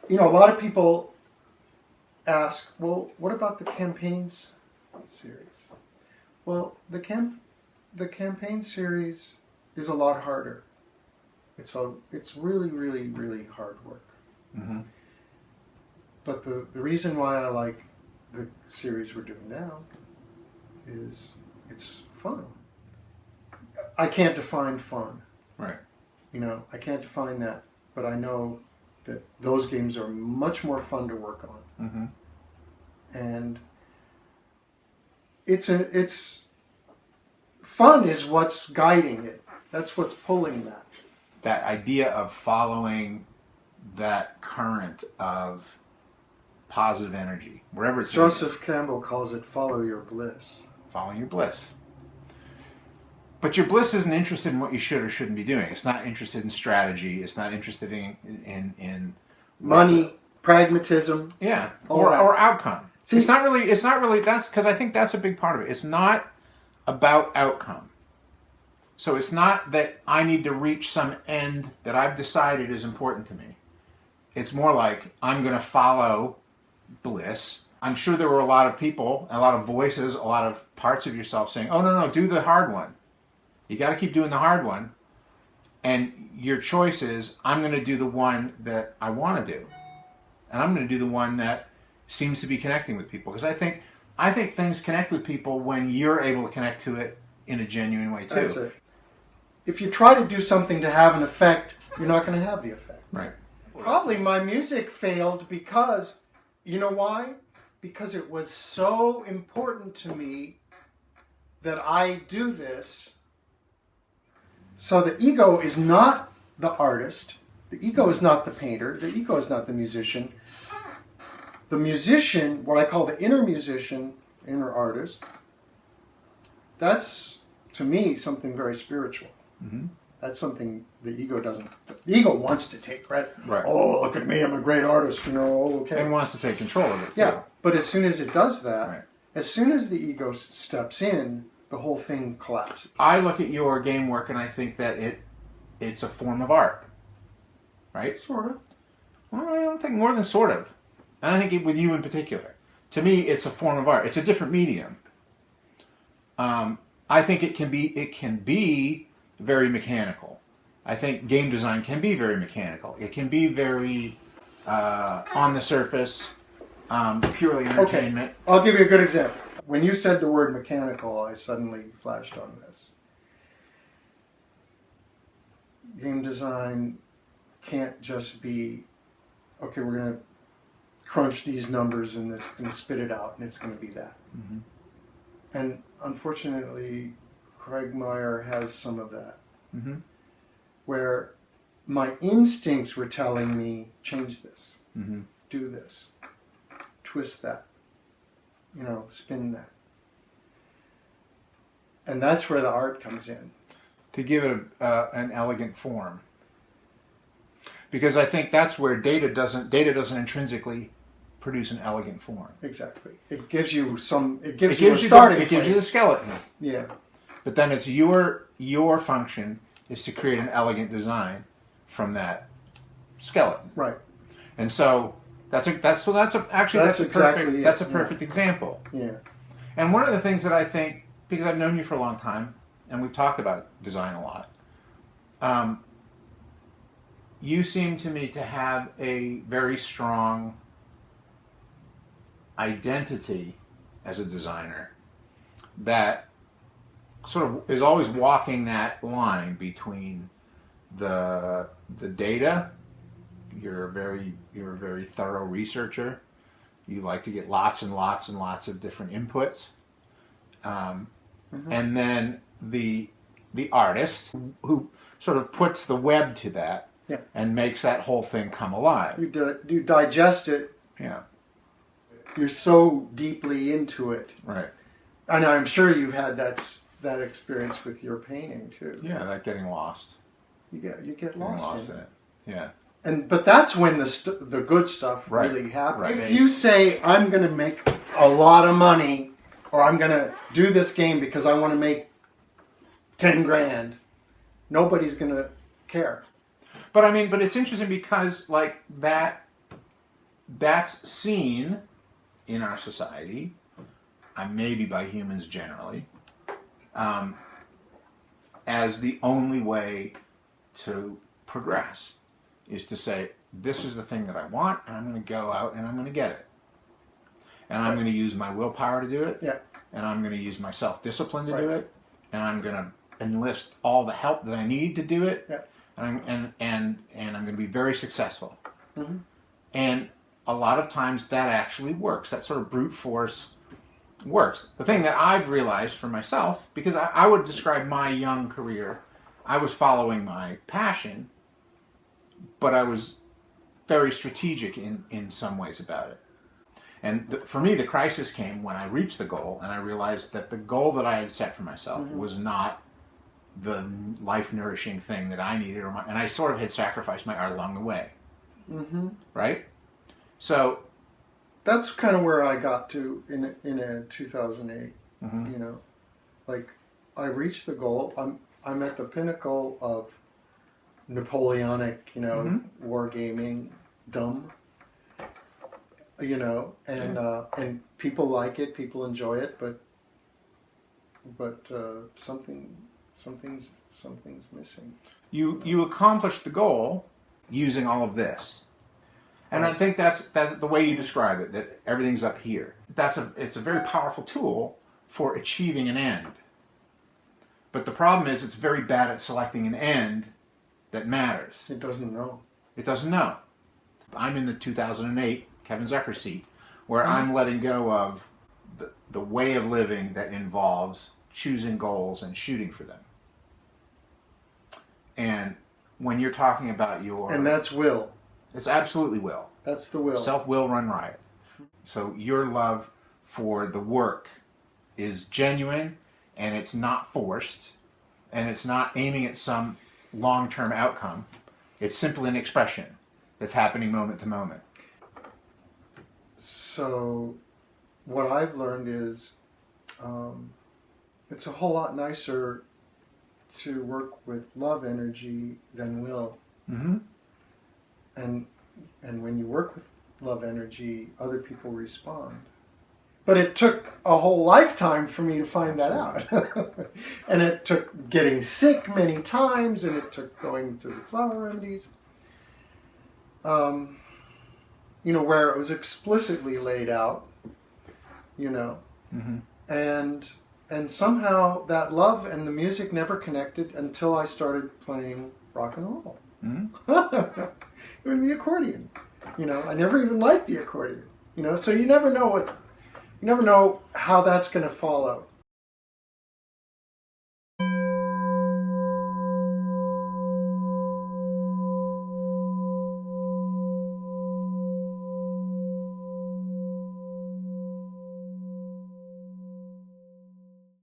a lot of people ask, well, what about the campaigns series? Well, the campaign series is a lot harder. It's really, really, really hard work. Mm-hmm. But the reason why I like the series we're doing now is it's fun. I can't define fun. Right. I can't define that, but I know that those games are much more fun to work on. Mm-hmm. And it's fun is what's guiding it. That's what's pulling that. That idea of following that current of positive energy, wherever it's Joseph Campbell calls it follow your bliss. Following your bliss. But your bliss isn't interested in what you should or shouldn't be doing. It's not interested in strategy. It's not interested in money, pragmatism. Yeah, or outcome. See, it's not really. That's because I think that's a big part of it. It's not about outcome. So it's not that I need to reach some end that I've decided is important to me. It's more like I'm going to follow bliss. I'm sure there were a lot of people, a lot of voices, a lot of parts of yourself saying, oh, no, do the hard one. You got to keep doing the hard one. And your choice is, I'm going to do the one that I want to do. And I'm going to do the one that seems to be connecting with people. Because I think things connect with people when you're able to connect to it in a genuine way, too. That's it. If you try to do something to have an effect, you're not going to have the effect. Right. Probably my music failed because, you know why? Because it was so important to me that I do this. So the ego is not the artist. The ego is not the painter. The ego is not the musician. The musician, what I call the inner musician, inner artist, that's, to me, something very spiritual. Mm-hmm. That's something the ego doesn't. The ego wants to take credit. Right. Oh, look at me, I'm a great artist, okay. And wants to take control of it. Yeah, too. but as soon as it does that, right. As soon as the ego steps in, the whole thing collapses. I look at your game work and I think that it's a form of art. Right? Sort of. Well, I don't think more than sort of. And I think with you in particular. To me, it's a form of art. It's a different medium. I think it can be very mechanical. I think game design can be very mechanical. It can be very on the surface, purely entertainment. Okay. I'll give you a good example. When you said the word mechanical, I suddenly flashed on this. Game design can't just be, okay, we're going to crunch these numbers and it's going to spit it out and it's going to be that. Mm-hmm. And unfortunately, Craig Meyer has some of that. Mm-hmm. Where my instincts were telling me, change this, mm-hmm. do this, twist that, spin that. And that's where the art comes in. To give it an elegant form. Because I think that's where data doesn't intrinsically produce an elegant form. Exactly. It gives you a starting place. It gives you the skeleton. Yeah. But then it's your function is to create an elegant design from that skeleton. Right. And so that's a perfect example. Yeah. And one of the things that I think, because I've known you for a long time and we've talked about design a lot, you seem to me to have a very strong identity as a designer that sort of is always walking that line between the data. You're a very thorough researcher. You like to get lots and lots and lots of different inputs, and then the artist who sort of puts the web to that and makes that whole thing come alive. You digest it. Yeah. You're so deeply into it. Right. And I'm sure you've had that experience with your painting too. Yeah, that getting lost. You get lost in it. Yeah. But that's when the good stuff really happens. Right. If you say, I'm going to make a lot of money, or I'm going to do this game because I want to make 10 grand, nobody's going to care. But it's interesting because like that that's seen in our society, maybe by humans generally, as the only way to progress, is to say, this is the thing that I want, and I'm going to go out and I'm going to get it. And I'm going to use my willpower to do it, and I'm going to use my self-discipline to do it, and I'm going to enlist all the help that I need to do it, and I'm going to be very successful. Mm-hmm. And a lot of times that actually works. That sort of brute force works. The thing that I've realized for myself, because I would describe my young career, I was following my passion, but I was very strategic in some ways about it. And for me, the crisis came when I reached the goal, and I realized that the goal that I had set for myself was not the life-nourishing thing that I needed, and I sort of had sacrificed my art along the way. Mm-hmm. Right? So that's kind of where I got to in 2008. Mm-hmm. You know, like I reached the goal. I'm at the pinnacle of Napoleonic, you know, mm-hmm. wargaming, dumb. You know, and people like it, people enjoy it, but something's missing. You accomplished the goal using all of this. And I think that's the way you describe it, that everything's up here. It's a very powerful tool for achieving an end. But the problem is it's very bad at selecting an end that matters. It doesn't know. It doesn't know. I'm in the 2008 Kevin Zucker seat, where I'm letting go of the way of living that involves choosing goals and shooting for them. And when you're talking about And that's will. It's absolutely will. That's the will. Self-will run riot. So your love for the work is genuine, and it's not forced, and it's not aiming at some long-term outcome. It's simply an expression that's happening moment to moment. So what I've learned is it's a whole lot nicer to work with love energy than will. Mm-hmm. And when you work with love energy, other people respond. But it took a whole lifetime for me to find that out. And it took getting sick many times, and it took going to the flower remedies. You know, where it was explicitly laid out, you know. Mm-hmm. And somehow that love and the music never connected until I started playing rock and roll. Mm-hmm. Even the accordion. You know, I never even liked the accordion. You know, so you never know how that's going to fall out.